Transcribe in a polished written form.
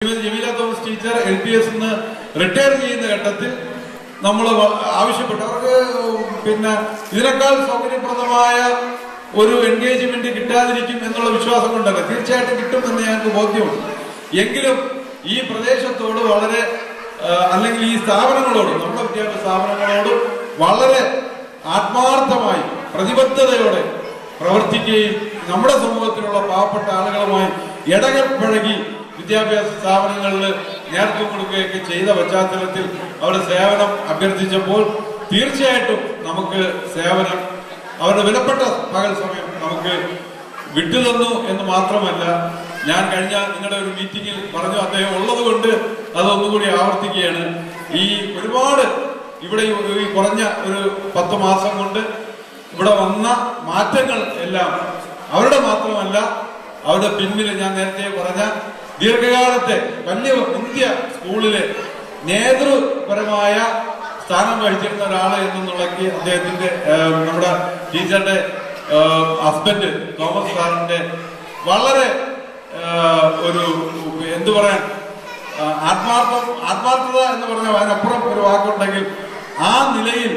Jameela Thomas teacher LPS retire ചെയ്യുന്ന ഘട്ടത്തിൽ നമ്മൾ ആവശ്യപ്പെട്ടു അവർക്ക് ഇതിനേക്കാൾ സൗകര്യപ്രദമായ ഒരു എൻഗേജ്മെന്റ് കിട്ടാതിരിക്കും എന്നുള്ള വിശ്വാസം കൊണ്ടല്ല, തീർച്ചയായിട്ടും കിട്ടുമെന്ന് ഞങ്ങൾക്ക് ബോധ്യമുണ്ട്. എങ്കിലും ഈ പ്രദേശത്തോട് വളരെ അല്ലെങ്കിൽ ഈ സ്ഥാപനങ്ങളോട്, നമ്മുടെ വിദ്യാഭ്യാസ സ്ഥാപനങ്ങളോട് വളരെ ആത്മാർത്ഥമായി പ്രതിബദ്ധതയോടെ പ്രവർത്തിക്കുകയും നമ്മുടെ സമൂഹത്തിലുള്ള പാവപ്പെട്ട ആളുകളുമായി ഇടപഴകി വിദ്യാഭ്യാസ സ്ഥാപനങ്ങളിൽ നേതൃത്വം കൊടുക്കുകയൊക്കെ ചെയ്ത പശ്ചാത്തലത്തിൽ അവരുടെ സേവനം അഭ്യർത്ഥിച്ചപ്പോൾ തീർച്ചയായിട്ടും നമുക്ക് സേവനം അവരുടെ വിലപ്പെട്ട പകൽ സമയം നമുക്ക് വിട്ടുതന്നു എന്ന് മാത്രമല്ല, ഞാൻ കഴിഞ്ഞ നിങ്ങളുടെ ഒരു മീറ്റിംഗിൽ പറഞ്ഞു, അദ്ദേഹം ഉള്ളത് കൊണ്ട് അതൊന്നുകൂടി ആവർത്തിക്കുകയാണ്. ഈ ഒരുപാട് ഇവിടെ ഈ കുറഞ്ഞ ഒരു 10 മാസം കൊണ്ട് ഇവിടെ വന്ന മാറ്റങ്ങൾ എല്ലാം അവരുടെ മാത്രമല്ല, അവരുടെ പിന്നിൽ ഞാൻ നേരത്തെ പറഞ്ഞ ദീർഘകാലത്തെ വലിയ മുന്തിയ സ്കൂളിലെ നേതൃപരമായ സ്ഥാനം വഹിച്ചിരുന്ന ഒരാള് എന്നുള്ളക്ക് അദ്ദേഹത്തിന്റെ നമ്മുടെ ടീച്ചറുടെ ഹസ്ബൻഡ് തോമസ് സാറിന്റെ വളരെ ഒരു എന്തു പറയാൻ ആത്മാർത്ഥത എന്ന് പറഞ്ഞാൽ അതിനപ്പുറം ഒരു വാക്കുണ്ടെങ്കിൽ ആ നിലയിൽ